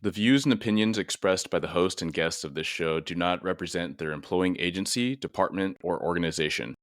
The views and opinions expressed by the host and guests of this show do not represent their employing agency, department, or organization.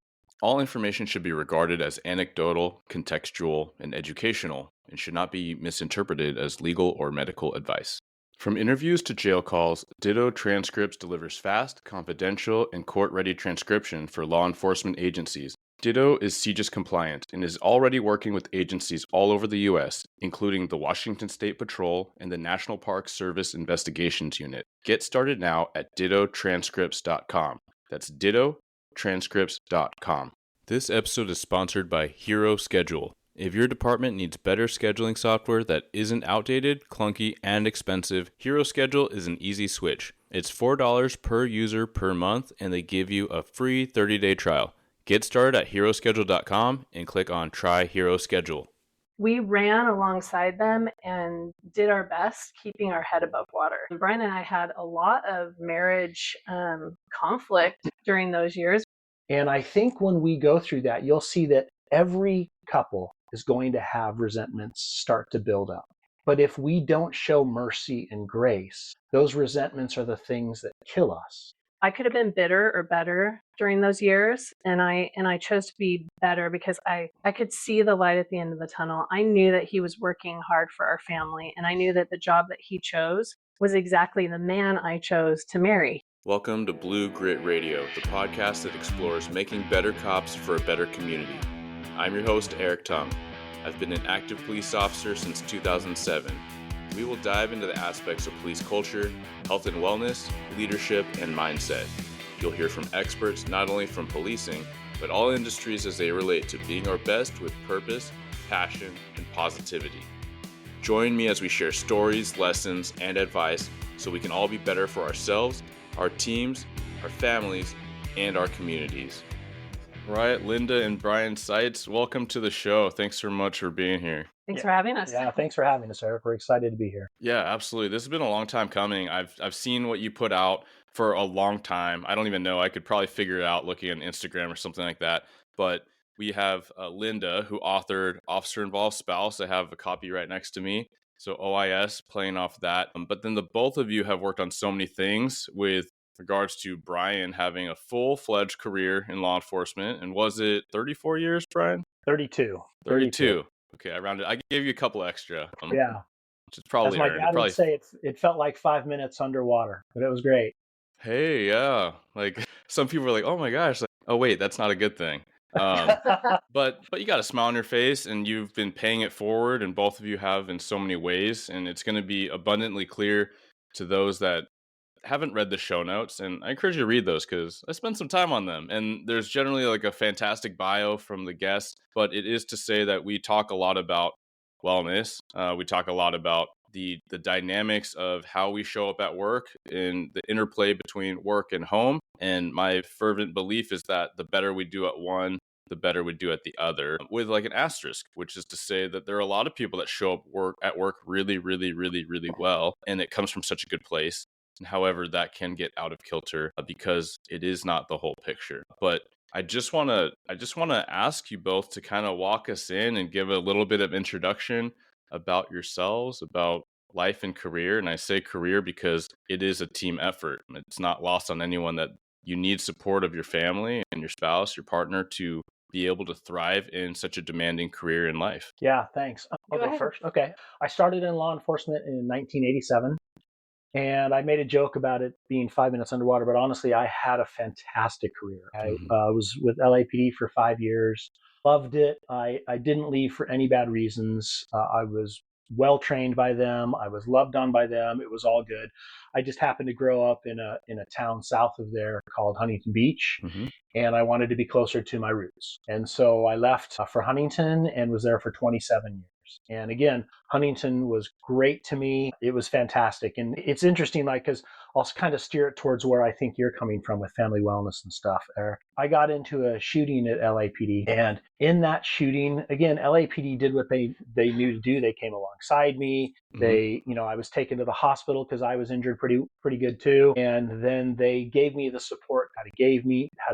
All information should be regarded as anecdotal, contextual, and educational, and should not be misinterpreted as legal or medical advice. From interviews to jail calls, Ditto Transcripts delivers fast, confidential, and court-ready transcription for law enforcement agencies. Ditto is CJIS compliant and is already working with agencies all over the U.S., including the Washington State Patrol and the National Park Service Investigations Unit. Get started now at dittotranscripts.com. That's dittotranscripts.com. This episode is sponsored by Hero Schedule. If your department needs better scheduling software that isn't outdated, clunky, and expensive, Hero Schedule is an easy switch. It's $4 per user per month, and they give you a free 30-day trial. Get started at heroschedule.com and click on Try Hero Schedule. We ran alongside them and did our best keeping our head above water. Brian and I had a lot of marriage conflict during those years. And I think when we go through that, you'll see that every couple is going to have resentments start to build up. But if we don't show mercy and grace, those resentments are the things that kill us. I could have been bitter or better during those years, and I chose to be better because I could see the light at the end of the tunnel. I knew that he was working hard for our family, and I knew that the job that he chose was exactly the man I chose to marry. Welcome to Blue Grit Radio, the podcast that explores making better cops for a better community. I'm your host, Eric Tung. I've been an active police officer since 2007. We will dive into the aspects of police culture, health and wellness, leadership, and mindset. You'll hear from experts not only from policing, but all industries as they relate to being our best with purpose, passion, and positivity. Join me as we share stories, lessons, and advice so we can all be better for ourselves, our teams, our families, and our communities. Right, Linda and Brian Seitz, welcome to the show. Thanks so much for being here. Thanks for having us. Yeah, thanks for having us, Eric. We're excited to be here. Yeah, absolutely. This has been a long time coming. I've seen what you put out for a long time. I don't even know. I could probably figure it out looking at Instagram or something like that. But we have Linda, who authored Officer Involved Spouse. I have a copy right next to me. So OIS, playing off that. But then the both of you have worked on so many things with regards to Brian having a full-fledged career in law enforcement. And was it 34 years, Brian? 32. Okay, I rounded. I gave you a couple extra. Yeah. Which is probably As my dad would say, it felt like 5 minutes underwater, but it was great. Hey, yeah. Like some people are like, oh my gosh. Like, oh wait, that's not a good thing. But you got a smile on your face and you've been paying it forward, and both of you have in so many ways. And it's going to be abundantly clear to those that haven't read the show notes, and I encourage you to read those because I spent some time on them, and there's generally like a fantastic bio from the guests, but it is to say that we talk a lot about wellness. We talk a lot about the dynamics of how we show up at work and the interplay between work and home. And my fervent belief is that the better we do at one, the better we do at the other, with like an asterisk, which is to say that there are a lot of people that show up at work really, really, really, really well, and it comes from such a good place. However, that can get out of kilter because it is not the whole picture. But I just want to ask you both to kind of walk us in and give a little bit of introduction about yourselves, about life and career. And I say career because it is a team effort. It's not lost on anyone that you need support of your family and your spouse, your partner, to be able to thrive in such a demanding career in life. Yeah, thanks. I'll go first. Okay. I started in law enforcement in 1987. And I made a joke about it being 5 minutes underwater, but honestly, I had a fantastic career. I was with LAPD for 5 years, loved it. I didn't leave for any bad reasons. I was well trained by them. I was loved on by them. It was all good. I just happened to grow up in a town south of there called Huntington Beach, and I wanted to be closer to my roots. And so I left for Huntington and was there for 27 years. And again, Huntington was great to me. It was fantastic. And it's interesting, like, because I'll kind of steer it towards where I think you're coming from with family wellness and stuff, Eric. I got into a shooting at LAPD. And in that shooting, again, LAPD did what they knew to do. They came alongside me. They, I was taken to the hospital because I was injured pretty good too. And then they gave me the support how to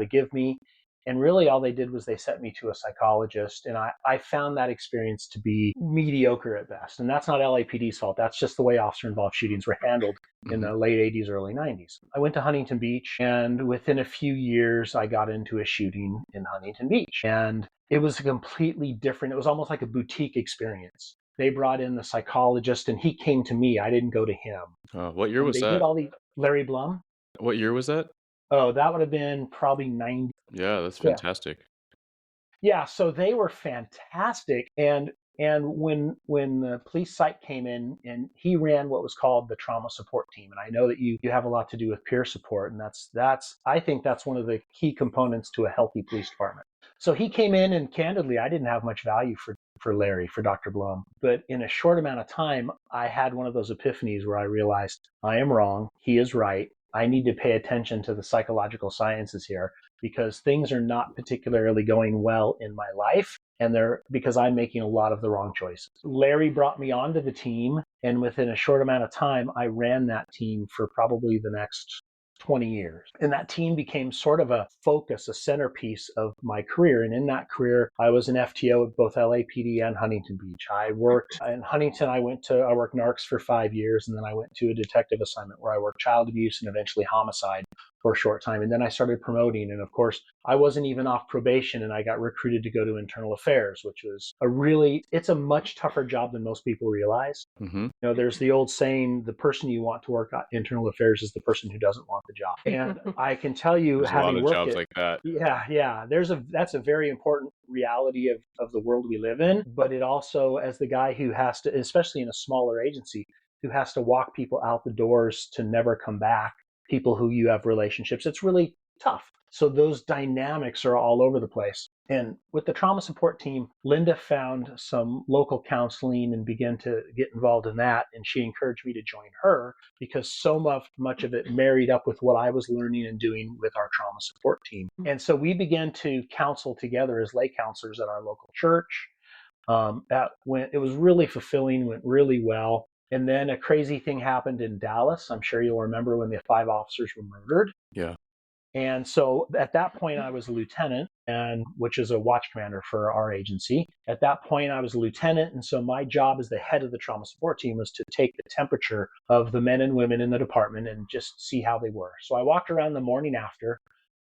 give me. And really all they did was they sent me to a psychologist. And I found that experience to be mediocre at best. And that's not LAPD's fault. That's just the way officer-involved shootings were handled in the late 80s, early 90s. I went to Huntington Beach, and within a few years, I got into a shooting in Huntington Beach. And it was a completely different, it was almost like a boutique experience. They brought in the psychologist, and he came to me. I didn't go to him. What year was They that? did all these, Larry Blum. What year was that? Oh, that would have been probably 90. Yeah, that's fantastic. Yeah, so they were fantastic. And when the police psych came in, and he ran what was called the trauma support team. And I know that you have a lot to do with peer support, and that's I think that's one of the key components to a healthy police department. So he came in, and candidly, I didn't have much value for Larry, for Dr. Blum. But in a short amount of time, I had one of those epiphanies where I realized I am wrong, he is right. I need to pay attention to the psychological sciences here, because things are not particularly going well in my life, and they're because I'm making a lot of the wrong choices. Larry brought me onto the team, and within a short amount of time, I ran that team for probably the next 20 years. And that team became sort of a focus, a centerpiece of my career. And in that career, I was an FTO at both LAPD and Huntington Beach. I worked in Huntington, I worked NARCS for 5 years, and then I went to a detective assignment where I worked child abuse and eventually homicide for a short time. And then I started promoting. And of course, I wasn't even off probation, and I got recruited to go to internal affairs, which was it's a much tougher job than most people realize. Mm-hmm. You know, there's the old saying, the person you want to work at internal affairs is the person who doesn't want the job. And I can tell you, There's having a lot of worked jobs it, like that. yeah, that's a very important reality of the world we live in. But it also, as the guy who has to, especially in a smaller agency, who has to walk people out the doors to never come back, people who you have relationships, it's really tough. So those dynamics are all over the place. And with the trauma support team, Linda found some local counseling and began to get involved in that. And she encouraged me to join her because so much of it married up with what I was learning and doing with our trauma support team. And so we began to counsel together as lay counselors at our local church. It was really fulfilling, went really well. And then a crazy thing happened in Dallas. I'm sure you'll remember when the 5 officers were murdered. Yeah. And so at that point, I was a lieutenant, which is a watch commander for our agency. At that point, I was a lieutenant. And so my job as the head of the trauma support team was to take the temperature of the men and women in the department and just see how they were. So I walked around the morning after,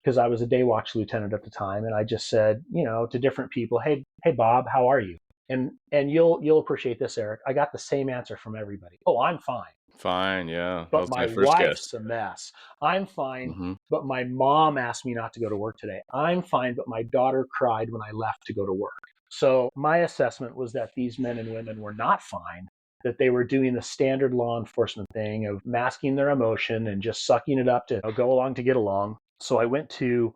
because I was a day watch lieutenant at the time. And I just said, to different people, hey, Bob, how are you? And you'll appreciate this, Eric. I got the same answer from everybody. Oh, I'm fine. Fine, yeah. But my wife's a mess. I'm fine, Mm-hmm. but my mom asked me not to go to work today. I'm fine, but my daughter cried when I left to go to work. So my assessment was that these men and women were not fine, that they were doing the standard law enforcement thing of masking their emotion and just sucking it up to go along to get along. So I went to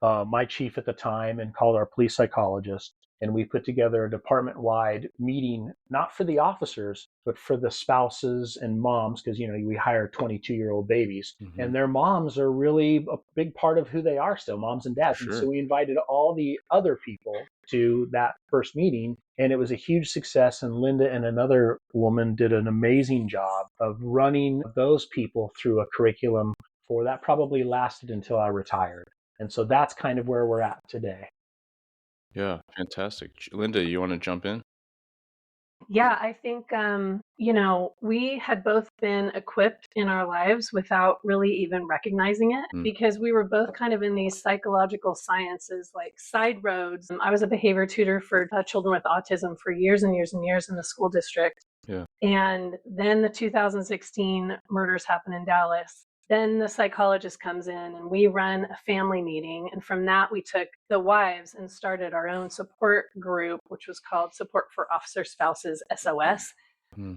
my chief at the time and called our police psychologist. And we put together a department-wide meeting, not for the officers, but for the spouses and moms, because, we hire 22-year-old babies. Mm-hmm. And their moms are really a big part of who they are still, moms and dads. Sure. And so we invited all the other people to that first meeting, and it was a huge success. And Linda and another woman did an amazing job of running those people through a curriculum for that probably lasted until I retired. And so that's kind of where we're at today. Yeah, fantastic. Linda, you want to jump in? Yeah, I think, we had both been equipped in our lives without really even recognizing it because we were both kind of in these psychological sciences, like side roads. I was a behavior tutor for children with autism for years and years and years in the school district. Yeah. And then the 2016 murders happened in Dallas. Then the psychologist comes in and we run a family meeting. And from that, we took the wives and started our own support group, which was called Support for Officer Spouses, SOS.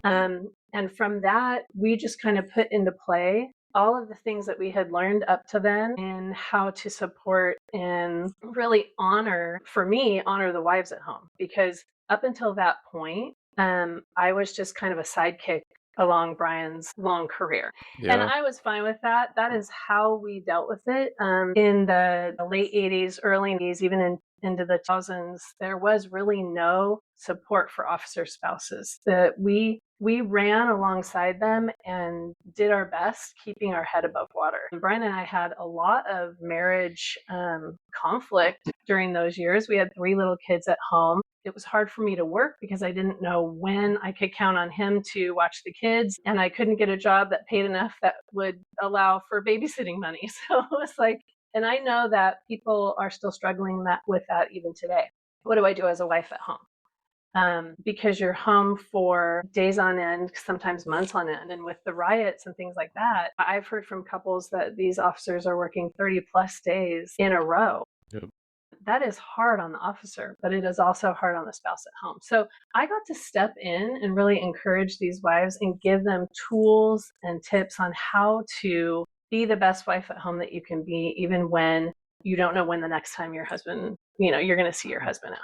And from that, we just kind of put into play all of the things that we had learned up to then and how to support and really honor the wives at home. Because up until that point, I was just kind of a sidekick along Brian's long career. Yeah. And I was fine with that. That is how we dealt with it. In the late 80s, early 80s, even into the 2000s, there was really no support for officer spouses. That we ran alongside them and did our best keeping our head above water. And Brian and I had a lot of marriage conflict during those years. We had 3 little kids at home. It was hard for me to work because I didn't know when I could count on him to watch the kids, and I couldn't get a job that paid enough that would allow for babysitting money. So it was like, and I know that people are still struggling with that even today. What do I do as a wife at home? Because you're home for days on end, sometimes months on end. And with the riots and things like that, I've heard from couples that these officers are working 30 plus days in a row. Yep. That is hard on the officer, but it is also hard on the spouse at home. So I got to step in and really encourage these wives and give them tools and tips on how to be the best wife at home that you can be, even when you don't know when the next time your husband, you're going to see your husband at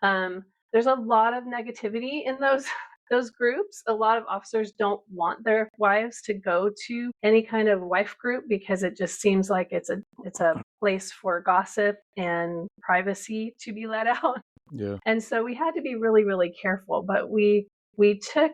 home. There's a lot of negativity in those groups. A lot of officers don't want their wives to go to any kind of wife group because it just seems like it's a place for gossip and privacy to be let out. Yeah. And so we had to be really, really careful. But we took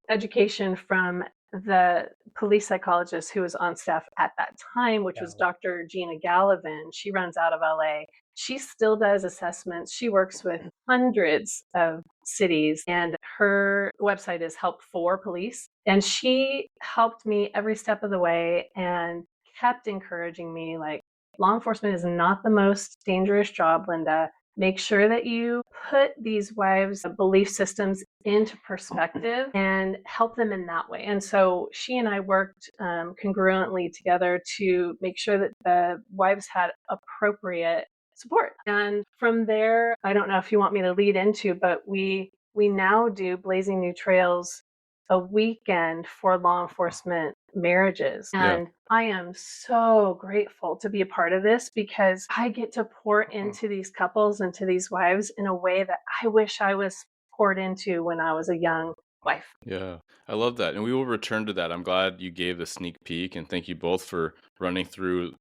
education from the police psychologist who was on staff at that time, which was Dr. Gina Gallivan. She runs out of LA. She still does assessments. She works with hundreds of cities, and her website is Help for Police. And she helped me every step of the way and kept encouraging me, like, law enforcement is not the most dangerous job, Linda. Make sure that you put these wives' belief systems into perspective and help them in that way. And so she and I worked congruently together to make sure that the wives had appropriate support. And from there, I don't know if you want me to lead into, but we now do Blazing New Trails a weekend for law enforcement marriages. And I am so grateful to be a part of this because I get to pour into these couples and to these wives in a way that I wish I was poured into when I was a young wife. Yeah, I love that. And we will return to that. I'm glad you gave the sneak peek, and thank you both for running through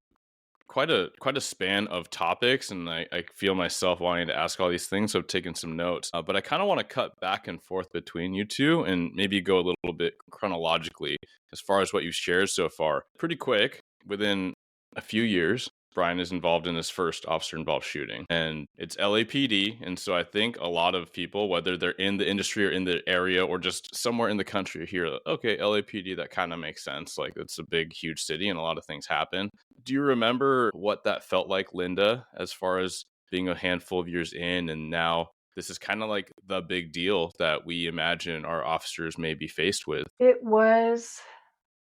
quite a span of topics, and I feel myself wanting to ask all these things, so I've taken some notes. But I kind of want to cut back and forth between you two and maybe go a little bit chronologically as far as what you've shared so far. Pretty quick, within a few years, Brian is involved in his first officer-involved shooting, and it's LAPD. And so I think a lot of people, whether they're in the industry or in the area or just somewhere in the country, hear, okay, LAPD, that kind of makes sense. Like, it's a big, huge city and a lot of things happen. Do you remember what that felt like, Linda, as far as being a handful of years in, and now this is kind of like the big deal that we imagine our officers may be faced with? It was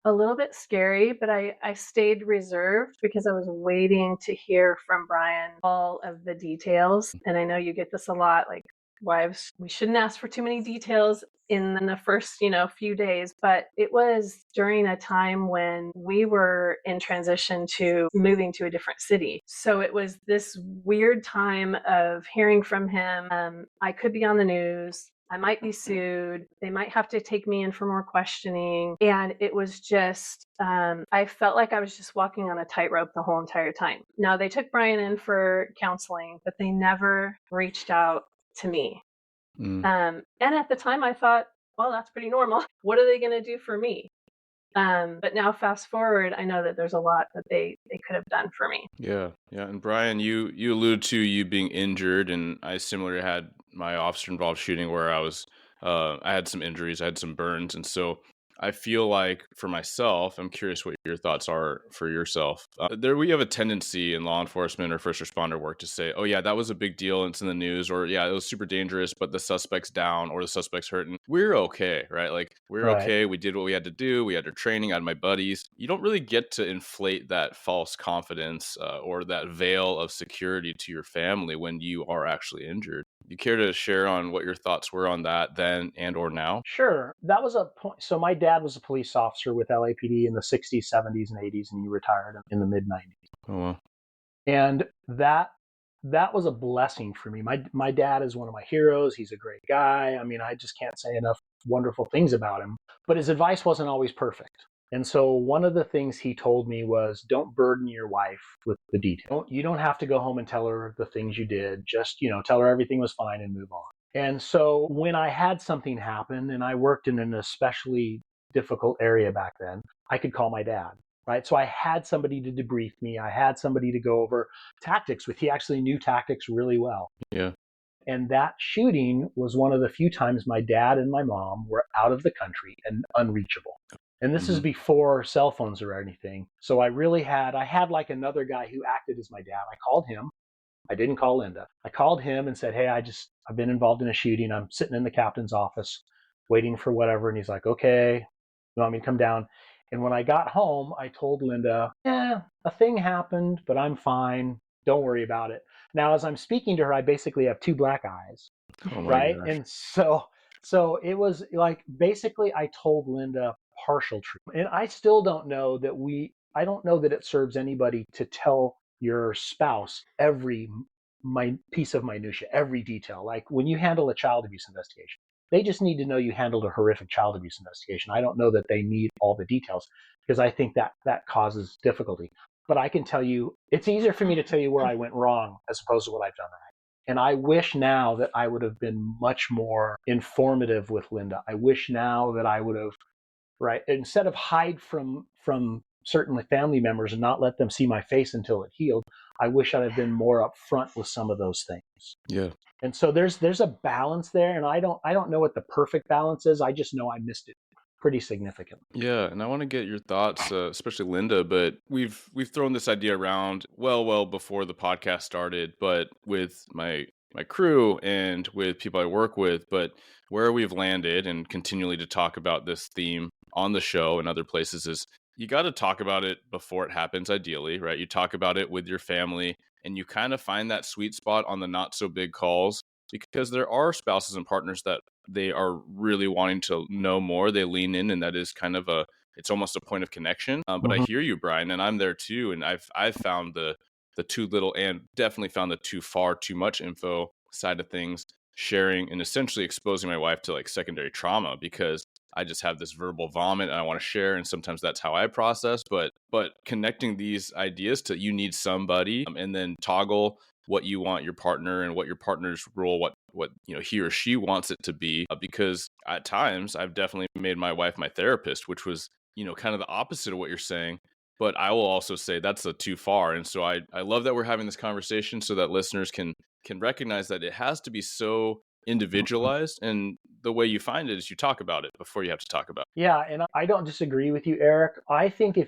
a little bit scary, but I stayed reserved because I was waiting to hear from Brian all of the details. And I know you get this a lot, like, wives, we shouldn't ask for too many details in the first, few days. But it was during a time when we were in transition to moving to a different city. So it was this weird time of hearing from him. I could be on the news. I might be sued. They might have to take me in for more questioning. And it was just, I felt like I was just walking on a tightrope the whole entire time. Now, they took Brian in for counseling, but they never reached out to me. And at the time I thought, well, that's pretty normal. What are they going to do for me? But now fast forward, I know that there's a lot that they could have done for me. Yeah. And Brian, you alluded to you being injured, and I similarly had my officer-involved shooting where I had some injuries, I had some burns, and so I feel like for myself, I'm curious what your thoughts are for yourself. We have a tendency in law enforcement or first responder work to say, oh yeah, that was a big deal and it's in the news, or yeah, it was super dangerous, but the suspect's down or the suspect's hurt, and we're okay, right? Like, we're okay. We did what we had to do. We had our training. I had my buddies. You don't really get to inflate that false confidence or that veil of security to your family when you are actually injured. You care to share on what your thoughts were on that then and or now? Sure. That was a point. So my dad was a police officer with LAPD in the 60s, 70s, and 80s, and he retired in the mid 90s. Oh, wow. And that was a blessing for me. My dad is one of my heroes. He's a great guy. I mean, I just can't say enough wonderful things about him. But his advice wasn't always perfect. And so one of the things he told me was, don't burden your wife with the detail. You don't have to go home and tell her the things you did. Just, tell her everything was fine and move on. And so when I had something happen, and I worked in an especially difficult area back then, I could call my dad, right? So I had somebody to debrief me. I had somebody to go over tactics with. He actually knew tactics really well. Yeah. And that shooting was one of the few times my dad and my mom were out of the country and unreachable. And this is before cell phones or anything. So I had like another guy who acted as my dad. I called him. I didn't call Linda. I called him and said, hey, I've been involved in a shooting. I'm sitting in the captain's office waiting for whatever. And he's like, okay, you want me to come down? And when I got home, I told Linda, a thing happened, but I'm fine. Don't worry about it. Now, as I'm speaking to her, I basically have two black eyes, Oh my right? gosh. And so it was like, basically I told Linda partial truth. And I still don't know I don't know that it serves anybody to tell your spouse every piece of minutia, every detail. Like when you handle a child abuse investigation, they just need to know you handled a horrific child abuse investigation. I don't know that they need all the details, because I think that causes difficulty. But I can tell you, it's easier for me to tell you where I went wrong as opposed to what I've done right. And I wish now that I would have been much more informative with Linda. I wish now that I would have, right, instead of hide from certainly family members and not let them see my face until it healed, I wish I'd have been more upfront with some of those things. Yeah. And so there's a balance there, and I don't know what the perfect balance is. I just know I missed it pretty significantly. Yeah, and I want to get your thoughts, especially Linda. But we've thrown this idea around well before the podcast started, but with my crew and with people I work with. But where we've landed and continually to talk about this theme on the show and other places is you got to talk about it before it happens. Ideally, right? You talk about it with your family, and you kind of find that sweet spot on the not so big calls, because there are spouses and partners that they are really wanting to know more. They lean in, and that is kind of it's almost a point of connection. But I hear you, Brian, and I'm there too. And I've found the too little and definitely found the too far, too much info side of things, sharing and essentially exposing my wife to like secondary trauma, because I just have this verbal vomit and I want to share. And sometimes that's how I process, but connecting these ideas to, you need somebody, and then toggle what you want your partner and what your partner's role, what he or she wants it to be, because at times I've definitely made my wife my therapist, which was kind of the opposite of what you're saying. But I will also say that's a too far. And so I love that we're having this conversation so that listeners can recognize that it has to be so individualized, and the way you find it is you talk about it before you have to talk about it. Yeah, and I don't disagree with you, Eric. I think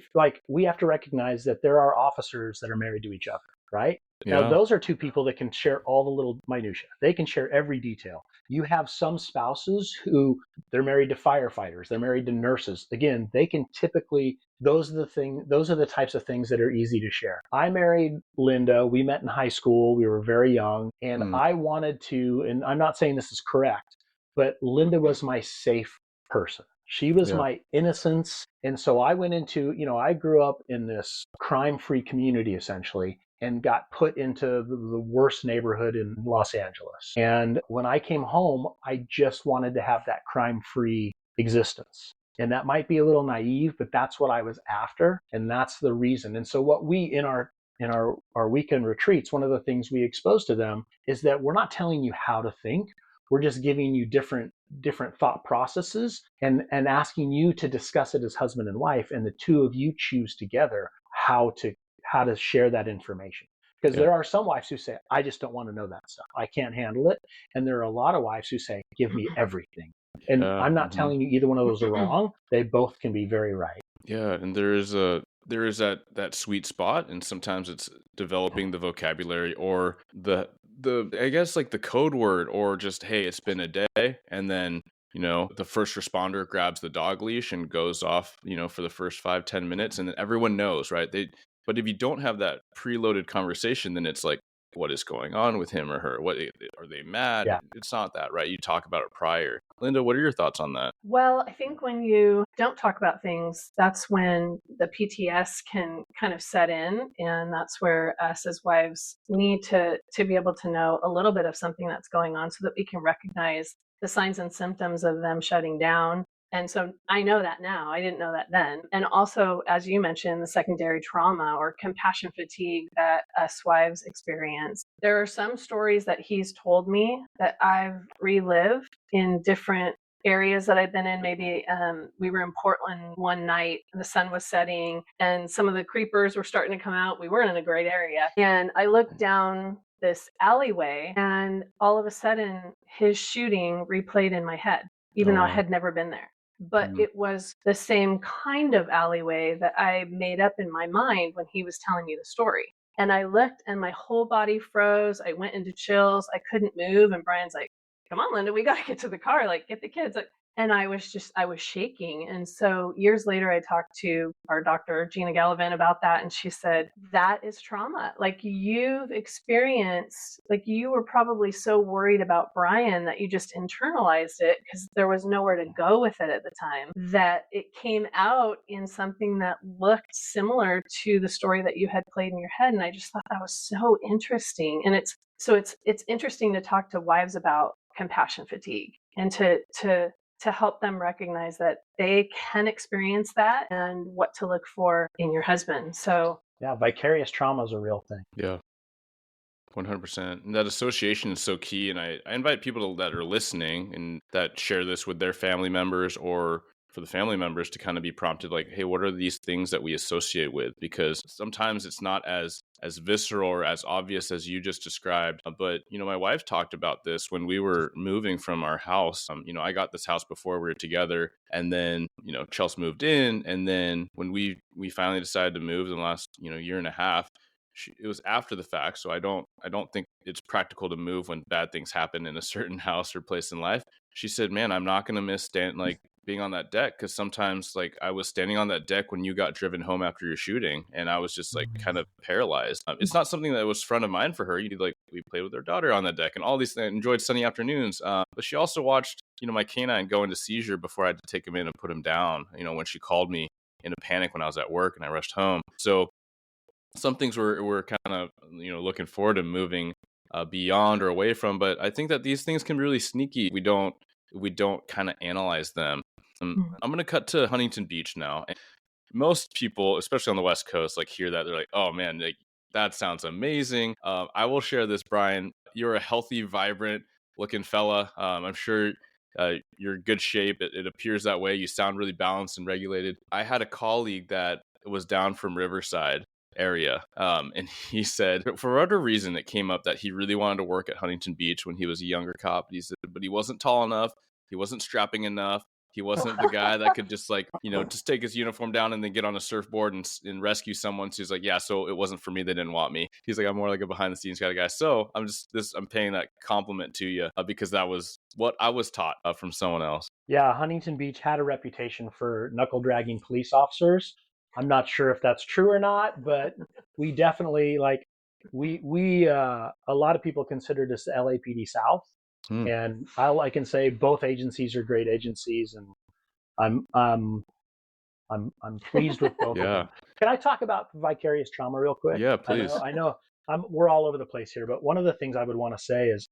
we have to recognize that there are officers that are married to each other, right? Now, Yeah. those are two people that can share all the little minutia. They can share every detail. You have some spouses who they're married to firefighters, they're married to nurses. Again, they can typically, those are the types of things that are easy to share. I married Linda. We met in high school. We were very young, and I wanted to, and I'm not saying this is correct, but Linda was my safe person. She was my innocence. And so I went into, I grew up in this crime-free community essentially, and got put into the worst neighborhood in Los Angeles. And when I came home, I just wanted to have that crime-free existence. And that might be a little naive, but that's what I was after. And that's the reason. And so what we, in our weekend retreats, one of the things we expose to them is that we're not telling you how to think. We're just giving you different thought processes and asking you to discuss it as husband and wife, and the two of you choose together how to share that information. Because there are some wives who say, I just don't want to know that stuff. I can't handle it. And there are a lot of wives who say, give me everything. And I'm not telling you either one of those are wrong. They both can be very right. Yeah, and there is that sweet spot, and sometimes it's developing the vocabulary or the I guess like the code word, or just, hey, it's been a day, and then the first responder grabs the dog leash and goes off for the first 5-10 minutes, and then everyone knows, right? But if you don't have that preloaded conversation, then it's like, what is going on with him or her? What are they mad? Yeah. It's not that, right? You talk about it prior. Linda, what are your thoughts on that? Well, I think when you don't talk about things, that's when the PTS can kind of set in. And that's where us as wives need to be able to know a little bit of something that's going on so that we can recognize the signs and symptoms of them shutting down And so I know that now. I didn't know that then. And also, as you mentioned, the secondary trauma or compassion fatigue that us wives experience. There are some stories that he's told me that I've relived in different areas that I've been in. Maybe we were in Portland one night, and the sun was setting, and some of the creepers were starting to come out. We weren't in a great area. And I looked down this alleyway, and all of a sudden, his shooting replayed in my head, even though I had never been there. But it was the same kind of alleyway that I made up in my mind when he was telling me the story. And I looked and my whole body froze. I went into chills. I couldn't move. And Brian's like, come on, Linda, we got to get to the car. Like, get the kids. And I was shaking. And so years later, I talked to our doctor, Gina Gallivan, about that. And she said, that is trauma. Like, you've experienced, like, you were probably so worried about Brian that you just internalized it because there was nowhere to go with it at the time, that it came out in something that looked similar to the story that you had played in your head. And I just thought that was so interesting. And it's interesting to talk to wives about compassion fatigue and to help them recognize that they can experience that and what to look for in your husband. So yeah, vicarious trauma is a real thing. Yeah, 100%. And that association is so key. And I invite people that are listening and that share this with their family members, or for the family members to kind of be prompted, like, hey, what are these things that we associate with? Because sometimes it's not as visceral or as obvious as you just described. But, my wife talked about this when we were moving from our house. I got this house before we were together, and then, Chelsea moved in. And then when we finally decided to move in the last, year and a half, it was after the fact. So I don't think it's practical to move when bad things happen in a certain house or place in life. She said, man, I'm not going to miss being on that deck, because sometimes, like, I was standing on that deck when you got driven home after your shooting, and I was just like kind of paralyzed. It's not something that was front of mind for her. We played with our daughter on that deck and all these things, enjoyed sunny afternoons. But she also watched, my canine go into seizure before I had to take him in and put him down, when she called me in a panic when I was at work and I rushed home. So some things we're kind of, looking forward to moving beyond or away from. But I think that these things can be really sneaky. We don't kind of analyze them. I'm going to cut to Huntington Beach now. And most people, especially on the West Coast, like, hear that, they're like, oh man, like, that sounds amazing. I will share this, Brian. You're a healthy, vibrant looking fella. I'm sure you're in good shape. It appears that way. You sound really balanced and regulated. I had a colleague that was down from Riverside area, and he said, for whatever reason, it came up that he really wanted to work at Huntington Beach when he was a younger cop. He said, but he wasn't tall enough. He wasn't strapping enough. He wasn't the guy that could just, like, just take his uniform down and then get on a surfboard and rescue someone. So he's like, yeah, so it wasn't for me. They didn't want me. He's like, I'm more like a behind the scenes kind of guy. So I'm paying that compliment to you because that was what I was taught from someone else. Yeah, Huntington Beach had a reputation for knuckle dragging police officers. I'm not sure if that's true or not, but we definitely, like, a lot of people considered us the LAPD South. And I can say both agencies are great agencies, and I'm pleased with both of them. Can I talk about vicarious trauma real quick? Yeah, please. I know we're all over the place here, but one of the things I would want to say is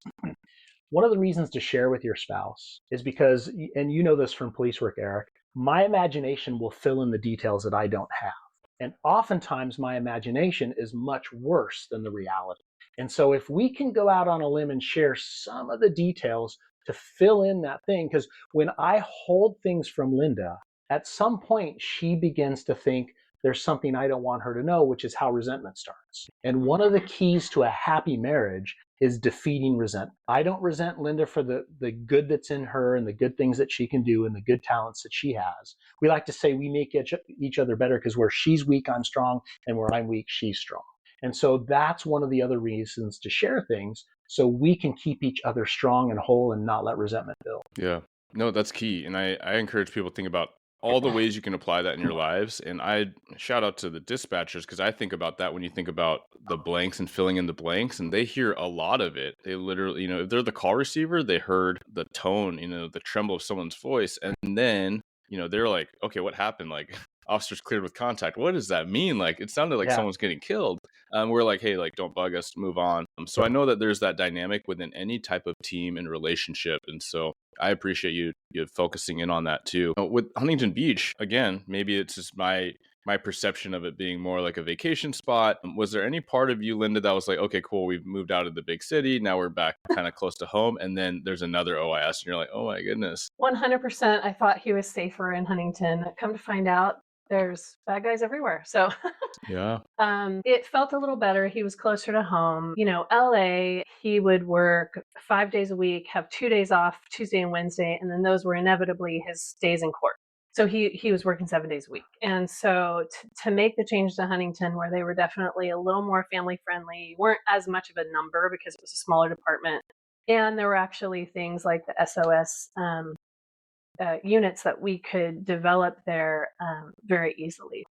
one of the reasons to share with your spouse is because, and you know this from police work, Eric, my imagination will fill in the details that I don't have. And oftentimes my imagination is much worse than the reality. And so if we can go out on a limb and share some of the details to fill in that thing, because when I hold things from Linda, at some point she begins to think there's something I don't want her to know, which is how resentment starts. And one of the keys to a happy marriage is defeating resentment. I don't resent Linda for the good that's in her and the good things that she can do and the good talents that she has. We like to say we make each other better, because where she's weak, I'm strong, and where I'm weak, she's strong. And so that's one of the other reasons to share things, so we can keep each other strong and whole and not let resentment build. Yeah, no, that's key. And I encourage people to think about all the ways you can apply that in your lives. And I shout out to the dispatchers, because I think about that when you think about the blanks and filling in the blanks, and they hear a lot of it. They literally, if they're the call receiver, they heard the tone, the tremble of someone's voice. And then, they're like, okay, what happened? Like, officers cleared with contact. What does that mean? Like, it sounded like Yeah. someone's getting killed. We're like, hey, like, don't bug us, move on. So I know that there's that dynamic within any type of team and relationship. And so I appreciate you focusing in on that too. With Huntington Beach, again, maybe it's just my perception of it being more like a vacation spot. Was there any part of you, Linda, that was like, okay, cool, we've moved out of the big city, now we're back kind of close to home, and then there's another OIS, and you're like, oh my goodness. 100%. I thought he was safer in Huntington. Come to find out, there's bad guys everywhere. So Yeah. it felt a little better. He was closer to home. You know, LA, he would work 5 days a week, have 2 days off, Tuesday and Wednesday, and then those were inevitably his days in court. So he was working 7 days a week. And so to make the change to Huntington, where they were definitely a little more family friendly, weren't as much of a number because it was a smaller department. And there were actually things like the SOS units that we could develop there very easily.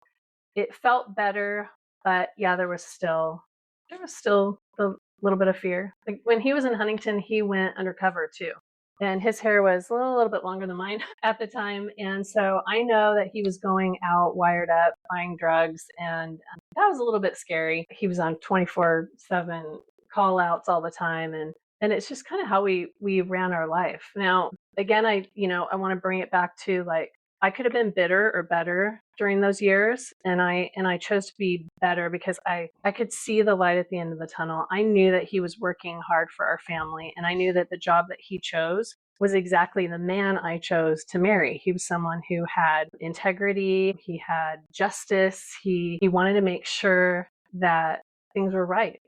It felt better, but yeah, there was still a little bit of fear. Like when he was in Huntington, he went undercover too. And his hair was a little bit longer than mine at the time. And so I know that he was going out wired up, buying drugs. And that was a little bit scary. He was on 24/7 call outs all the time. And it's just kind of how we ran our life. Now, again, I want to bring it back to like, I could have been bitter or better during those years. And I chose to be better because I could see the light at the end of the tunnel. I knew that he was working hard for our family. And I knew that the job that he chose was exactly the man I chose to marry. He was someone who had integrity. He had justice. He wanted to make sure that things were right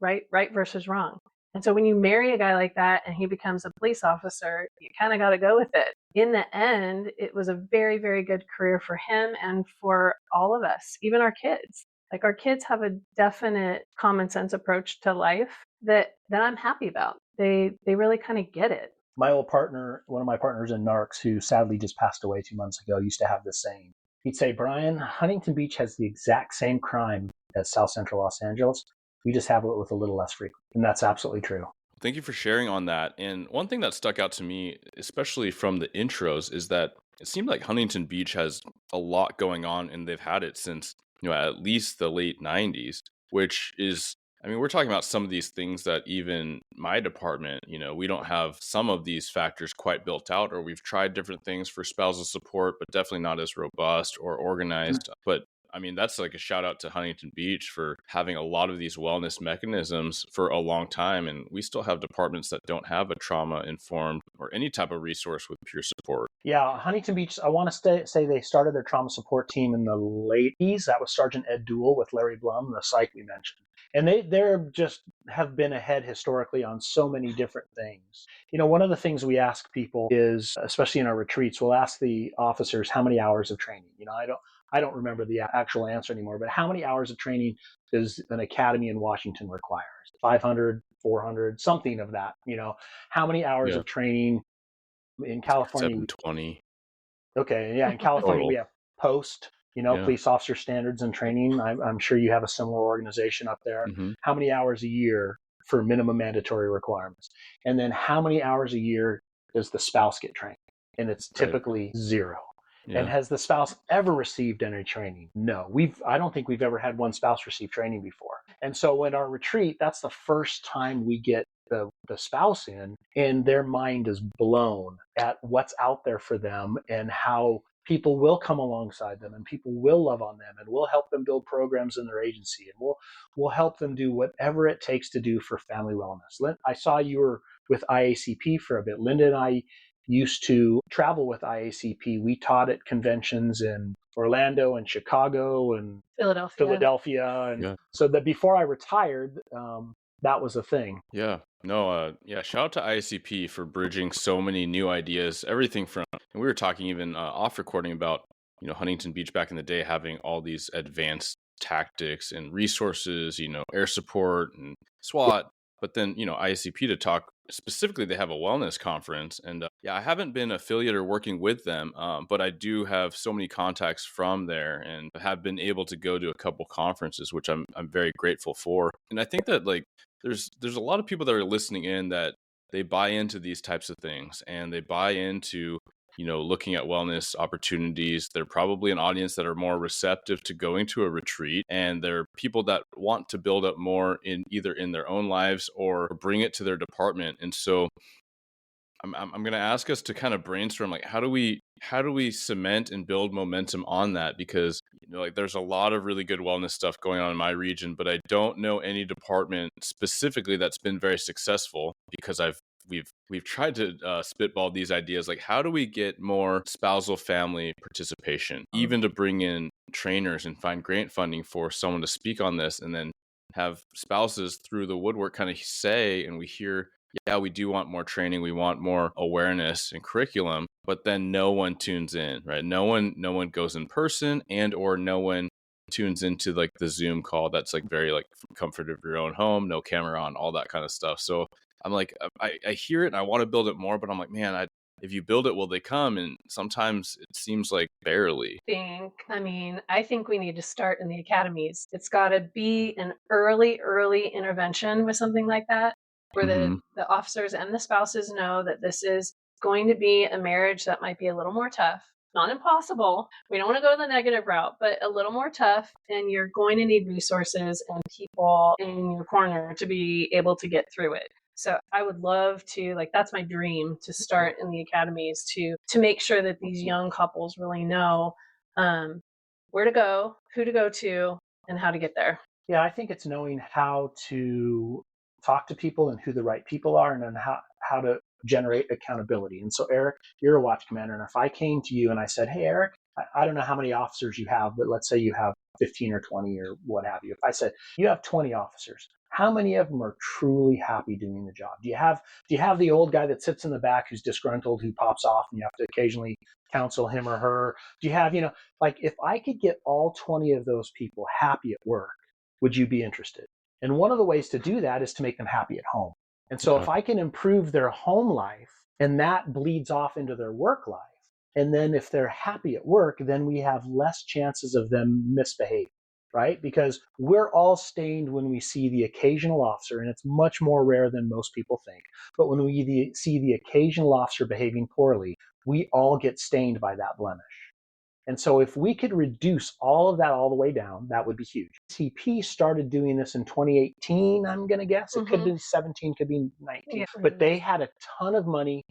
versus wrong. And so when you marry a guy like that and he becomes a police officer, you kind of got to go with it. In the end, it was a very, very good career for him and for all of us, even our kids. Like our kids have a definite common sense approach to life that I'm happy about. They really kind of get it. My old partner, one of my partners in NARCS, who sadly just passed away 2 months ago, used to have this saying. He'd say, Brian, Huntington Beach has the exact same crime as South Central Los Angeles. We just have it with a little less frequent. And that's absolutely true. Thank you for sharing on that. And one thing that stuck out to me, especially from the intros, is that it seemed like Huntington Beach has a lot going on, and they've had it since, at least the late 90s, which is, I mean, we're talking about some of these things that even my department, we don't have some of these factors quite built out, or we've tried different things for spousal support, but definitely not as robust or organized. But I mean, that's like a shout out to Huntington Beach for having a lot of these wellness mechanisms for a long time. And we still have departments that don't have a trauma informed or any type of resource with peer support. Yeah, Huntington Beach, I want to say they started their trauma support team in the late 80s. That was Sergeant Ed Duell with Larry Blum, the psych we mentioned. And they're just have been ahead historically on so many different things. One of the things we ask people is, especially in our retreats, we'll ask the officers how many hours of training. I don't remember the actual answer anymore, but how many hours of training does an academy in Washington require? 500, 400, something of that. How many hours of training in California? 720. Okay, yeah, in California we have POST, police officer standards and training. I'm sure you have a similar organization up there. Mm-hmm. How many hours a year for minimum mandatory requirements? And then how many hours a year does the spouse get trained? And it's typically zero. Yeah. And has the spouse ever received any training? No. I don't think we've ever had one spouse receive training before. And so in our retreat, that's the first time we get the spouse in, and their mind is blown at what's out there for them and how people will come alongside them and people will love on them and we'll help them build programs in their agency and we'll help them do whatever it takes to do for family wellness. I saw you were with IACP for a bit. Linda and I used to travel with IACP. We taught at conventions in Orlando and Chicago and Philadelphia. And so that before I retired, that was a thing. Yeah. No, shout out to IACP for bridging so many new ideas, everything from, and we were talking even off recording about, Huntington Beach back in the day having all these advanced tactics and resources, air support and SWAT. But then, IACP to talk specifically, they have a wellness conference. And I haven't been affiliated or working with them, but I do have so many contacts from there and have been able to go to a couple conferences, which I'm very grateful for. And I think that there's a lot of people that are listening in that they buy into these types of things and they buy into looking at wellness opportunities. They're probably an audience that are more receptive to going to a retreat, and they're people that want to build up more in either in their own lives or bring it to their department. And so I'm going to ask us to kind of brainstorm, like, how do we cement and build momentum on that? Because like there's a lot of really good wellness stuff going on in my region, but I don't know any department specifically that's been very successful, because we've tried to spitball these ideas, like how do we get more spousal family participation, even to bring in trainers and find grant funding for someone to speak on this, and then have spouses through the woodwork kind of say, and we hear, yeah, we do want more training, we want more awareness and curriculum, but then no one tunes in, right? No one goes in person, and or no one tunes into like the Zoom call that's like very like from comfort of your own home, no camera on, all that kind of stuff. So I'm like, I hear it and I want to build it more, but I'm like, man, if you build it, will they come? And sometimes it seems like barely. I think we need to start in the academies. It's got to be an early intervention with something like that, where the officers and the spouses know that this is going to be a marriage that might be a little more tough. Not impossible. We don't want to go the negative route, but a little more tough, and you're going to need resources and people in your corner to be able to get through it. So I would love to, like, that's my dream, to start in the academies to make sure that these young couples really know where to go, who to go to, and how to get there. Yeah, I think it's knowing how to talk to people and who the right people are, and then how to generate accountability. And so, Eric, you're a watch commander, and if I came to you and I said, hey, Eric, I don't know how many officers you have, but let's say you have 15 or 20 or what have you. If I said you have 20 officers, how many of them are truly happy doing the job? Do you have the old guy that sits in the back who's disgruntled, who pops off, and you have to occasionally counsel him or her? Do you have, like, if I could get all 20 of those people happy at work, would you be interested? And one of the ways to do that is to make them happy at home. And so if I can improve their home life, and that bleeds off into their work life, and then if they're happy at work, then we have less chances of them misbehaving, right? Because we're all stained when we see the occasional officer, and it's much more rare than most people think. But when we see the occasional officer behaving poorly, we all get stained by that blemish. And so if we could reduce all of that all the way down, that would be huge. CP started doing this in 2018, I'm going to guess. It could be 17, could be 19. Yeah. But they had a ton of money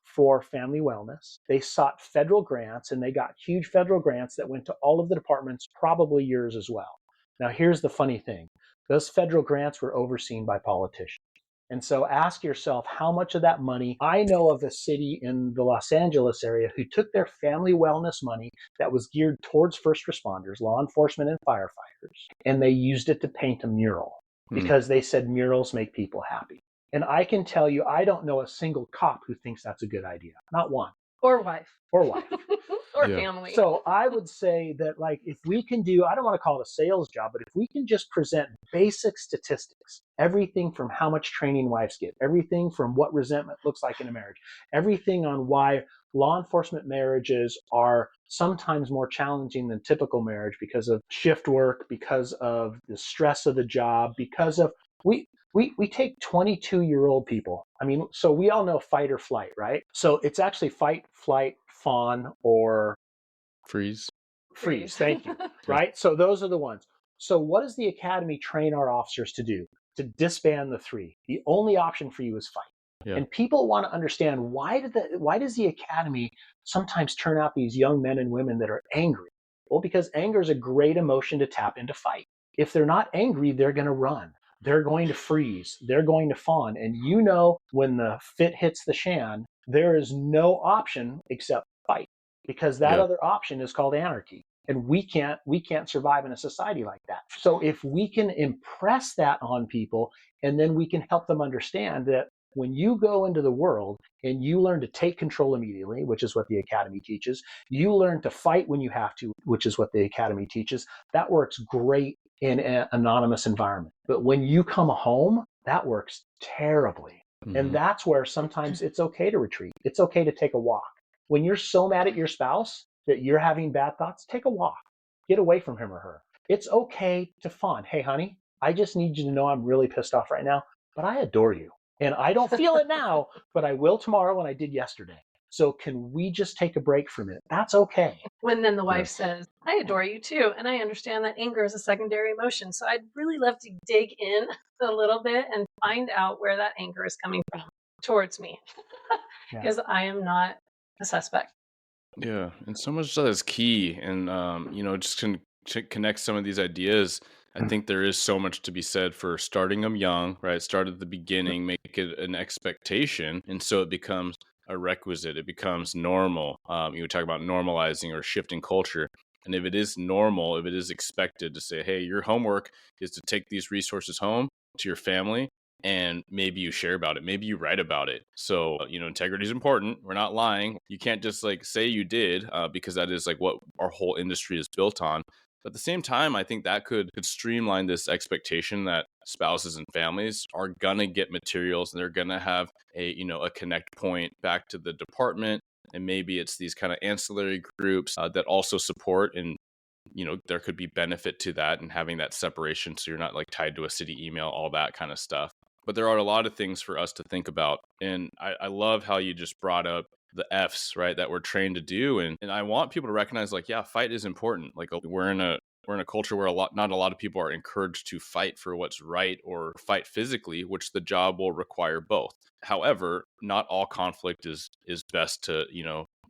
for family wellness. They sought federal grants, and they got huge federal grants that went to all of the departments, probably yours as well. Now, here's the funny thing. Those federal grants were overseen by politicians. And so ask yourself, how much of that money? I know of a city in the Los Angeles area who took their family wellness money that was geared towards first responders, law enforcement, and firefighters, and they used it to paint a mural because they said murals make people happy. And I can tell you, I don't know a single cop who thinks that's a good idea. Not one. Or wife. Or wife. Or family. So I would say that, like, if we can do, I don't want to call it a sales job, but if we can just present basic statistics, everything from how much training wives get, everything from what resentment looks like in a marriage, everything on why law enforcement marriages are sometimes more challenging than typical marriage because of shift work, because of the stress of the job, because of, we take 22-year-old people. I mean, so we all know fight or flight, right? So it's actually fight, flight, fawn, or freeze. Thank you. Right? So those are the ones. So what does the academy train our officers to do? To disband the three. The only option for you is fight. Yeah. And people want to understand, why does the academy sometimes turn out these young men and women that are angry? Well, because anger is a great emotion to tap into fight. If they're not angry, they're going to run. They're going to freeze. They're going to fawn. And when the fit hits the shan, there is no option except fight, because that other option is called anarchy. And we can't survive in a society like that. So if we can impress that on people, and then we can help them understand that when you go into the world and you learn to take control immediately, which is what the academy teaches, you learn to fight when you have to, which is what the academy teaches, that works great in an anonymous environment. But when you come home, that works terribly. And that's where sometimes it's okay to retreat. It's okay to take a walk. When you're so mad at your spouse that you're having bad thoughts, take a walk. Get away from him or her. It's okay to fawn. Hey, honey, I just need you to know I'm really pissed off right now, but I adore you. And I don't feel it now, but I will tomorrow, and I did yesterday. So can we just take a break from it? That's okay. When then the Yeah. wife says, I adore you too. And I understand that anger is a secondary emotion. So I'd really love to dig in a little bit and find out where that anger is coming from towards me. Yeah. Because I am not a suspect. Yeah, and so much of that is key, and just to connect some of these ideas. I think there is so much to be said for starting them young, right? Start at the beginning, make it an expectation, and so it becomes a requisite. It becomes normal. You talk about normalizing or shifting culture, and if it is normal, if it is expected to say, "Hey, your homework is to take these resources home to your family." And maybe you share about it, maybe you write about it. So integrity is important. We're not lying. You can't just like say you did, because that is like what our whole industry is built on. But at the same time, I think that could streamline this expectation that spouses and families are gonna get materials and they're gonna have a connect point back to the department. And maybe it's these kind of ancillary groups that also support, and there could be benefit to that and having that separation, so you're not like tied to a city email, all that kind of stuff. But there are a lot of things for us to think about. And I love how you just brought up the F's, right, that we're trained to do. And I want people to recognize, like, yeah, fight is important. Like, we're in a culture where not a lot of people are encouraged to fight for what's right or fight physically, which the job will require both. However, not all conflict is best to,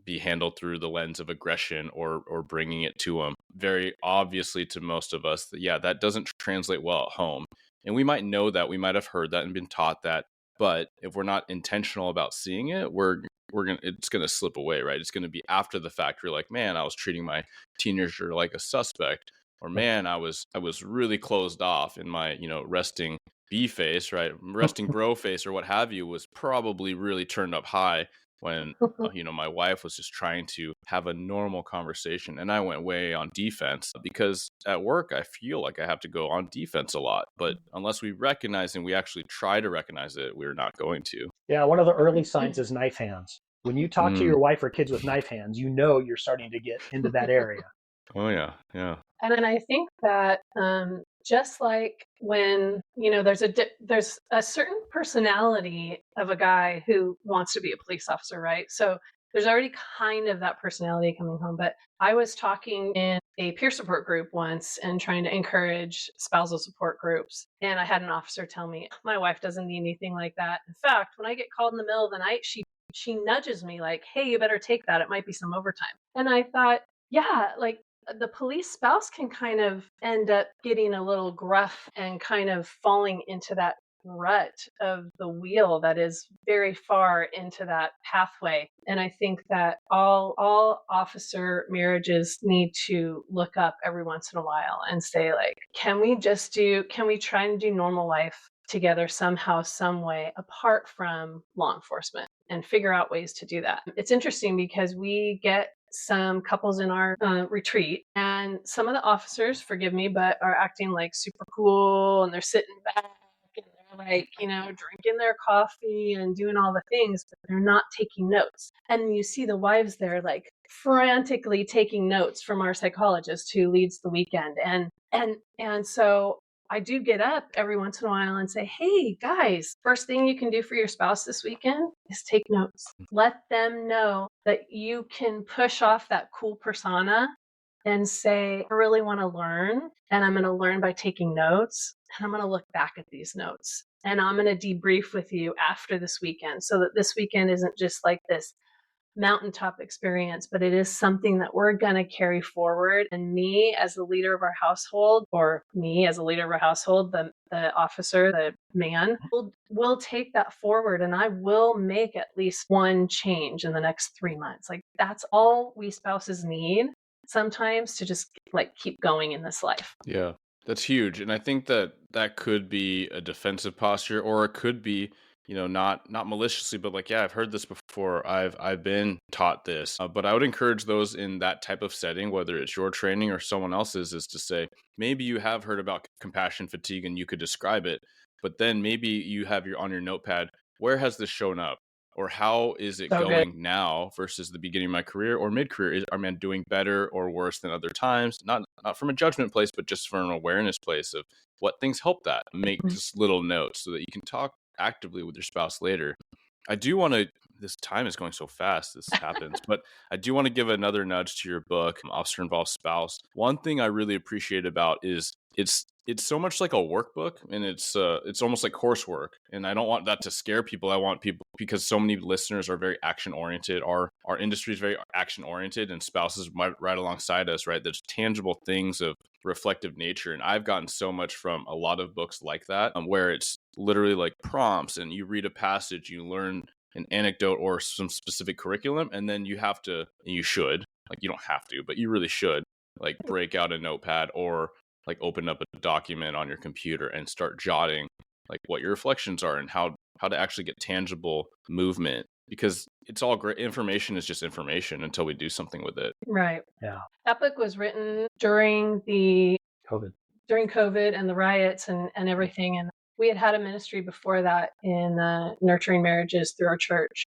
be handled through the lens of aggression or bringing it to them. Very obviously to most of us, that doesn't translate well at home. And we might know that, we might have heard that and been taught that, but if we're not intentional about seeing it, it's gonna slip away, right? It's gonna be after the fact. You're like, man, I was treating my teenager like a suspect, or man, I was really closed off in my resting B face, right? Resting bro face or what have you was probably really turned up high when my wife was just trying to have a normal conversation, and I went way on defense because at work I feel like I have to go on defense a lot, but unless we recognize and we actually try to recognize it, we're not going to. Yeah, one of the early signs is knife hands. When you talk to Mm. your wife or kids with knife hands, you're starting to get into that area. Oh yeah. And then I think that just like when there's a certain personality of a guy who wants to be a police officer, right? So there's already kind of that personality coming home. But I was talking in a peer support group once and trying to encourage spousal support groups, and I had an officer tell me, my wife doesn't need anything like that. In fact, when I get called in the middle of the night, she nudges me like, hey, you better take that, it might be some overtime. And I thought, yeah, like the police spouse can kind of end up getting a little gruff and kind of falling into that rut of the wheel that is very far into that pathway. And I think that all officer marriages need to look up every once in a while and say, like, can we try and do normal life together somehow, some way, apart from law enforcement, and figure out ways to do that. It's interesting because we get some couples in our retreat, and some of the officers, forgive me, but are acting like super cool, and they're sitting back and they're like, drinking their coffee and doing all the things, but they're not taking notes. And you see the wives there like frantically taking notes from our psychologist who leads the weekend. And so I do get up every once in a while and say, hey, guys, first thing you can do for your spouse this weekend is take notes. Let them know that you can push off that cool persona and say, I really want to learn, and I'm going to learn by taking notes, and I'm going to look back at these notes, and I'm going to debrief with you after this weekend, so that this weekend isn't just like this mountaintop experience, but it is something that we're going to carry forward. And me as the leader of our household, the officer, the man, will take that forward, and I will make at least one change in the next 3 months. Like, that's all we spouses need sometimes to just like keep going in this life. Yeah, that's huge. And I think that could be a defensive posture, or it could be, not maliciously, but like, yeah, I've heard this before. I've been taught this. But I would encourage those in that type of setting, whether it's your training or someone else's, is to say, maybe you have heard about compassion fatigue and you could describe it, but then maybe you have on your notepad, where has this shown up? Or how is it going now versus the beginning of my career or mid-career? Am I doing better or worse than other times? Not from a judgment place, but just from an awareness place of what things help that. Make just little notes so that you can talk actively with your spouse later. I do want to this time is going so fast. This happens. But I do want to give another nudge to your book, Officer Involved Spouse. One thing I really appreciate about is it's so much like a workbook, and it's almost like coursework. And I don't want that to scare people. I want people, because so many listeners are very action oriented. Our industry is very action oriented, and spouses right alongside us, right? There's tangible things of reflective nature, and I've gotten so much from a lot of books like that, where it's literally like prompts, and you read a passage, you learn an anecdote or some specific curriculum, and then you should, like, you don't have to, but you really should, like, break out a notepad or like open up a document on your computer and start jotting like what your reflections are and how to actually get tangible movement, because it's all great. Information is just information until we do something with it. Right. Yeah. That book was written during COVID and the riots and everything. And we had a ministry before that in nurturing marriages through our church.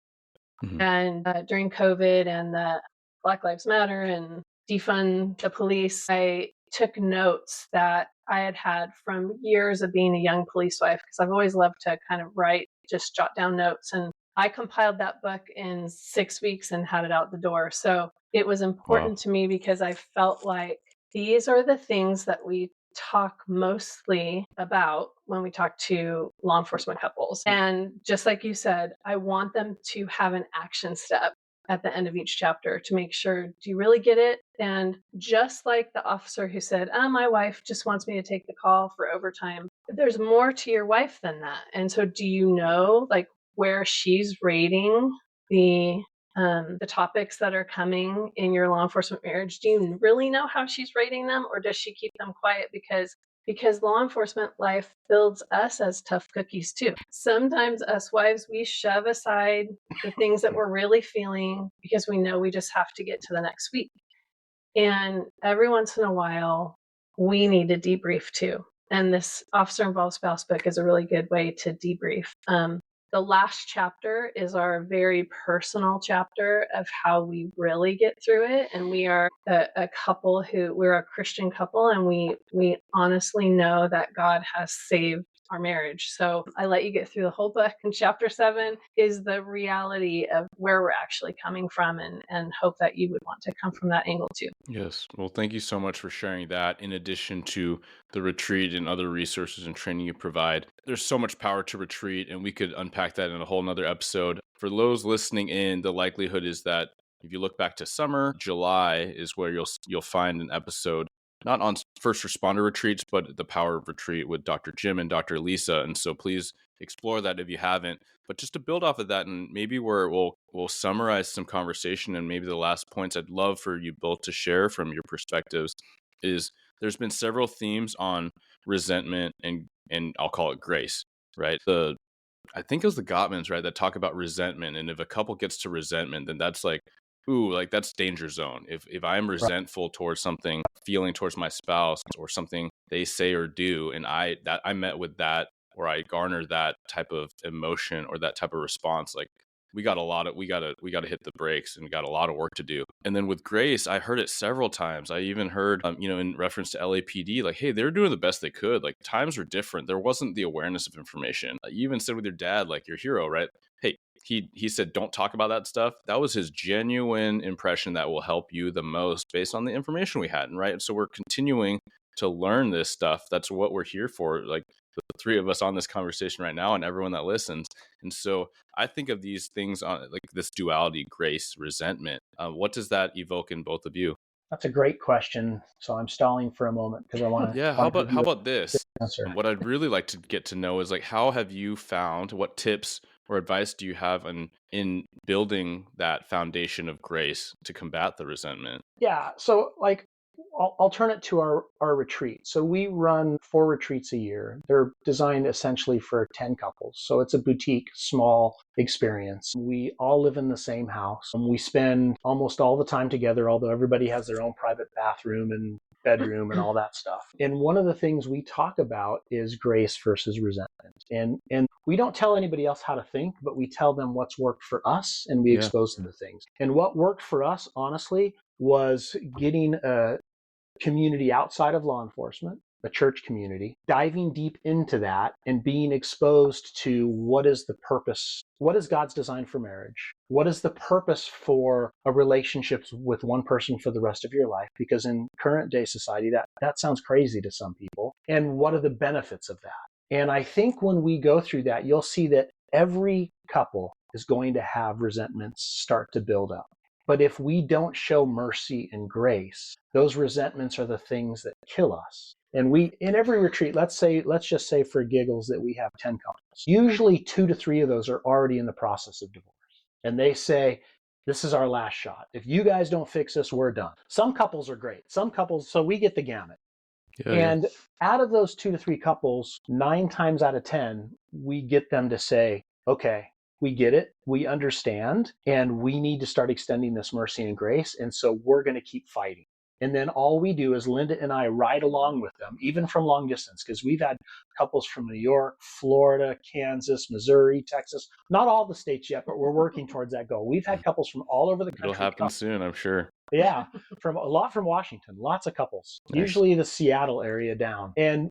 Mm-hmm. And during COVID and the Black Lives Matter and defund the police, I took notes that I had from years of being a young police wife, because I've always loved to kind of write, just jot down notes. And I compiled that book in 6 weeks and had it out the door. So it was important to me, because I felt like these are the things that we talk mostly about when we talk to law enforcement couples. And just like you said, I want them to have an action step at the end of each chapter to make sure, do you really get it? And just like the officer who said, my wife just wants me to take the call for overtime, there's more to your wife than that. And so do you know, like, where she's rating the topics that are coming in your law enforcement marriage? Do you really know how she's rating them, or does she keep them quiet because law enforcement life builds us as tough cookies too? Sometimes us wives, we shove aside the things that we're really feeling because we know we just have to get to the next week. And every once in a while, we need to debrief too. And this Officer Involved Spouse book is a really good way to debrief. The last chapter is our very personal chapter of how we really get through it. And we are a couple we're a Christian couple, and we honestly know that God has saved our marriage. So I let you get through the whole book. And chapter 7 is the reality of where we're actually coming from, and hope that you would want to come from that angle too. Yes. Well, thank you so much for sharing that. In addition to the retreat and other resources and training you provide, there's so much power to retreat, and we could unpack that in a whole nother episode. For those listening in, the likelihood is that if you look back to summer, July is where you'll find an episode not on first responder retreats, but the power of retreat with Dr. Jim and Dr. Lisa. And so please explore that if you haven't. But just to build off of that, and maybe we'll summarize some conversation, and maybe the last points I'd love for you both to share from your perspectives is there's been several themes on resentment and I'll call it grace, right? I think it was the Gottmans, right, that talk about resentment. And if a couple gets to resentment, then that's like, ooh, like that's danger zone. If I'm resentful towards something, feeling towards my spouse or something they say or do, and I met with that, or I garner that type of emotion or that type of response, like we got to hit the brakes, and we got a lot of work to do. And then with grace, I heard it several times. I even heard, in reference to LAPD, like, hey, they're doing the best they could. Like, times are different. There wasn't the awareness of information. You even said with your dad, like your hero, right? Hey, he said, don't talk about that stuff. That was his genuine impression that will help you the most based on the information we had. Right. And so we're continuing to learn this stuff. That's what we're here for. Like the three of us on this conversation right now, and everyone that listens. And so I think of these things on like this duality, grace, resentment. What does that evoke in both of you? That's a great question. So I'm stalling for a moment because I want to. Yeah. How about this? Answer. What I'd really like to get to know is like, how have you found, what tips or advice do you have in building that foundation of grace to combat the resentment? Yeah. So like, I'll turn it to our retreat. So we run 4 retreats a year. They're designed essentially for 10 couples. So it's a boutique, small experience. We all live in the same house. We spend almost all the time together, although everybody has their own private bathroom and bedroom and all that stuff. And one of the things we talk about is grace versus resentment. And we don't tell anybody else how to think, but we tell them what's worked for us, and we expose them to things. And what worked for us, honestly, was getting a community outside of law enforcement, a church community, diving deep into that and being exposed to what is the purpose, what is God's design for marriage, What is the purpose for a relationship with one person for the rest of your life? Because in current day society, that sounds crazy to some people. And what are the benefits of that? And I think when we go through that, you'll see that every couple is going to have resentments start to build up. But if we don't show mercy and grace, those resentments are the things that kill us. And we, in every retreat, let's just say for giggles that we have 10 couples. Usually 2 to 3 of those are already in the process of divorce. And they say, this is our last shot. If you guys don't fix this, we're done. Some couples are great. Some couples, so we get the gamut. And out of those 2 to 3 couples, 9 times out of 10, we get them to say, okay, we get it, we understand, and we need to start extending this mercy and grace. And so we're going to keep fighting. And then all we do is Linda and I ride along with them, even from long distance, because we've had couples from New York, Florida, Kansas, Missouri, Texas, not all the states yet, but we're working towards that goal. We've had couples from all over the country. It'll happen soon, I'm sure. Yeah, from Washington, lots of couples, nice. Usually the Seattle area down. And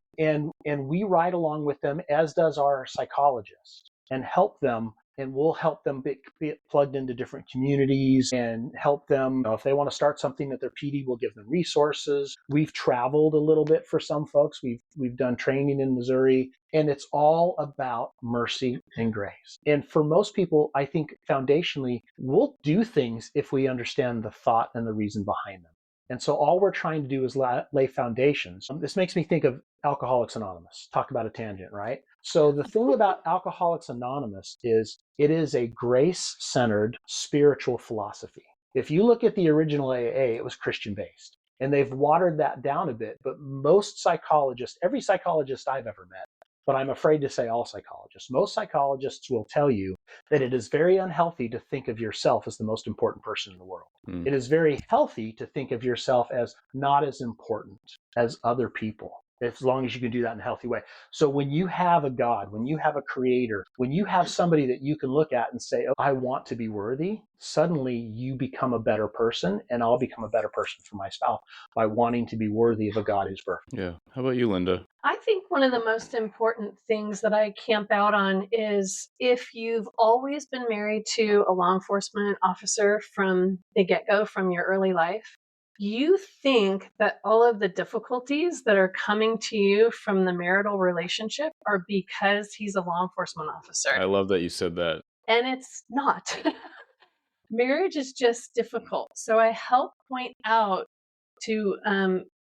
we ride along with them, as does our psychologist, and help them. And we'll help them be plugged into different communities and help them. If they want to start something at their PD, we'll give them resources. We've traveled a little bit for some folks. We've done training in Missouri, and it's all about mercy and grace. And for most people, I think foundationally, we'll do things if we understand the thought and the reason behind them. And so all we're trying to do is lay foundations. This makes me think of Alcoholics Anonymous. Talk about a tangent, right? So the thing about Alcoholics Anonymous is it is a grace-centered spiritual philosophy. If you look at the original AA, it was Christian-based. And they've watered that down a bit. But most psychologists, every psychologist I've ever met, but I'm afraid to say all psychologists, most psychologists will tell you that it is very unhealthy to think of yourself as the most important person in the world. It is very healthy to think of yourself as not as important as other people, as long as you can do that in a healthy way. So when you have a God, when you have a creator, when you have somebody that you can look at and say, oh, I want to be worthy, suddenly you become a better person, and I'll become a better person for my spouse by wanting to be worthy of a God who's perfect. Yeah. How about you, Linda? I think one of the most important things that I camp out on is if you've always been married to a law enforcement officer from the get-go, from your early life, you think that all of the difficulties that are coming to you from the marital relationship are because he's a law enforcement officer. I love that you said that. And it's not. Marriage is just difficult. So I help point out to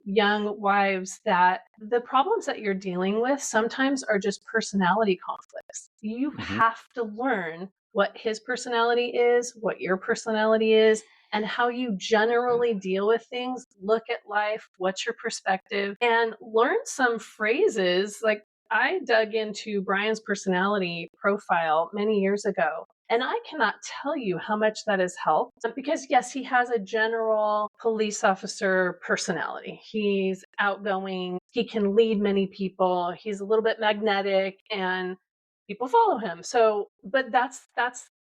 young wives that the problems that you're dealing with sometimes are just personality conflicts. You have to learn what his personality is, what your personality is, and how you generally deal with things, look at life, what's your perspective, and learn some phrases. Like I dug into Brian's personality profile many years ago, and I cannot tell you how much that has helped, because yes, he has a general police officer personality. He's outgoing, he can lead many people, he's a little bit magnetic, and people follow him. So, but that's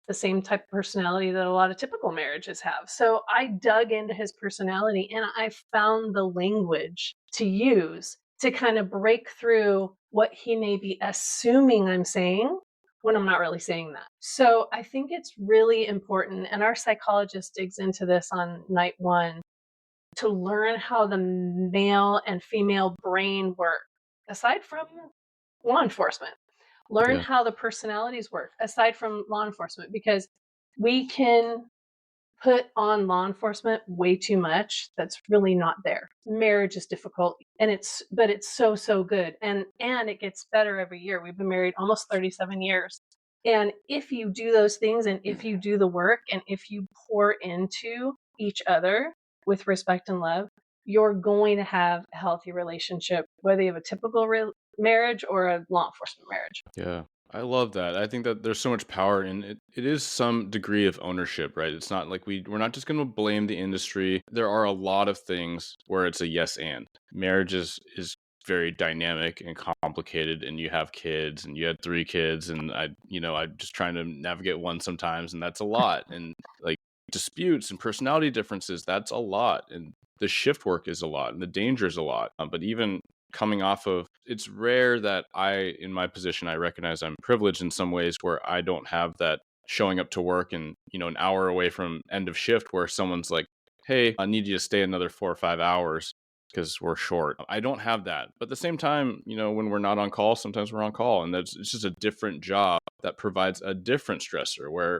the same type of personality that a lot of typical marriages have. So I dug into his personality and I found the language to use to kind of break through what he may be assuming I'm saying when I'm not really saying that. So I think it's really important, and our psychologist digs into this on night 1, to learn how the male and female brain work, aside from law enforcement. Learn how the personalities work, aside from law enforcement, because we can put on law enforcement way too much that's really not there. Marriage is difficult, and it's so good, and it gets better every year. We've been married almost 37 years. And if you do those things, and if you do the work, and if you pour into each other with respect and love, you're going to have a healthy relationship, whether you have a typical marriage or a law enforcement marriage. Yeah. I love that. I think that there's so much power in it. It is some degree of ownership, right? It's not like we're not just going to blame the industry. There are a lot of things where it's a yes and. Marriage is very dynamic and complicated, and you have kids, and you had 3 kids, and I'm just trying to navigate one sometimes, and that's a lot. And like disputes and personality differences, that's a lot. And the shift work is a lot, and the danger is a lot. But even coming off of, it's rare that in my position, I recognize I'm privileged in some ways where I don't have that showing up to work and, an hour away from end of shift where someone's like, hey, I need you to stay another 4 or 5 hours because we're short. I don't have that. But at the same time, when we're not on call, sometimes we're on call, and it's just a different job that provides a different stressor where,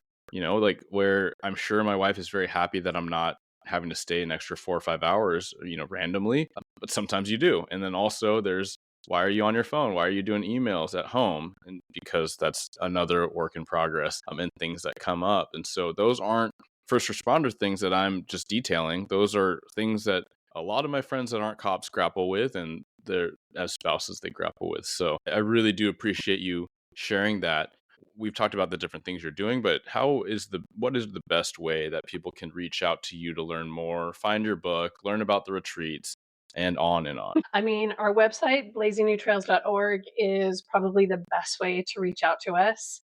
where I'm sure my wife is very happy that I'm not having to stay an extra 4 or 5 hours, randomly, but sometimes you do. And then also there's, why are you on your phone? Why are you doing emails at home? And because that's another work in progress, and things that come up. And so those aren't first responder things that I'm just detailing. Those are things that a lot of my friends that aren't cops grapple with, and they're as spouses they grapple with. So I really do appreciate you sharing that. We've talked about the different things you're doing, but what is the best way that people can reach out to you to learn more, find your book, learn about the retreats, and on and on? I mean, our website, blazingnewtrails.org, is probably the best way to reach out to us.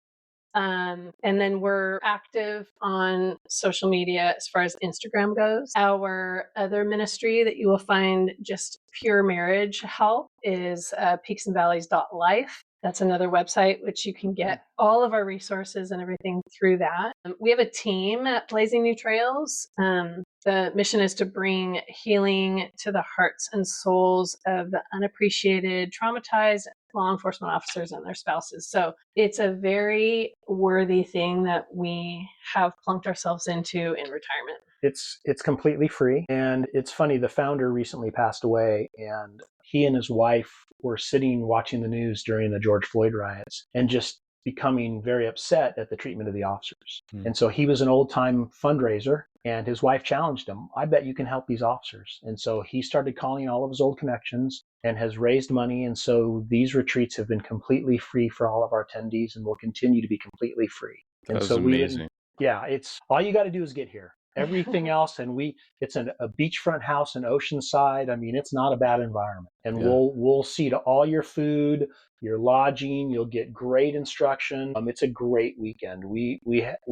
And then we're active on social media as far as Instagram goes. Our other ministry that you will find just pure marriage help is peaksandvalleys.life. That's another website which you can get all of our resources and everything through that. We have a team at Blazing New Trails. The mission is to bring healing to the hearts and souls of the unappreciated, traumatized law enforcement officers and their spouses. So it's a very worthy thing that we have plunked ourselves into in retirement. It's completely free. And it's funny, the founder recently passed away, and he and his wife were sitting watching the news during the George Floyd riots and just becoming very upset at the treatment of the officers. And so he was an old-time fundraiser, and his wife challenged him, I bet you can help these officers. And so he started calling all of his old connections and has raised money. And so these retreats have been completely free for all of our attendees and will continue to be completely free. That's amazing. It's all you got to do is get here. Everything else, and it's a beachfront house in Oceanside. I mean, it's not a bad environment, and we'll see to all your food, your lodging. You'll get great instruction. It's a great weekend. We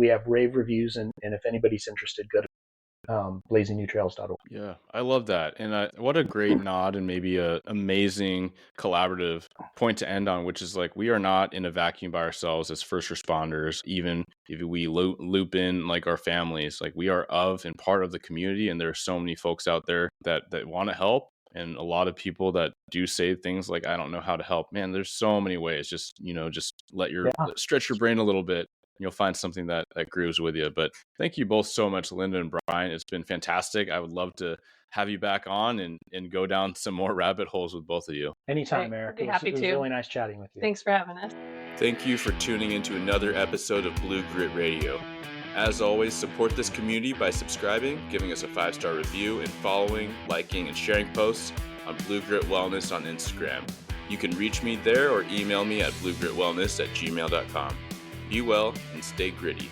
have rave reviews, and if anybody's interested, go to blazingnewtrails.org. Yeah, I love that. And what a great nod, and maybe a amazing collaborative point to end on, which is like, we are not in a vacuum by ourselves as first responders. Even if we loop in like our families, like we are of and part of the community. And there are so many folks out there that want to help. And a lot of people that do say things like, I don't know how to help. Man, there's so many ways. Just stretch your brain a little bit. You'll find something that grooves with you. But thank you both so much, Linda and Brian. It's been fantastic. I would love to have you back on and go down some more rabbit holes with both of you. Anytime, Eric. It was really nice chatting with you. Thanks for having us. Thank you for tuning into another episode of Blue Grit Radio. As always, support this community by subscribing, giving us a 5-star review, and following, liking, and sharing posts on Blue Grit Wellness on Instagram. You can reach me there or email me at bluegritwellness@gmail.com. Be well and stay gritty.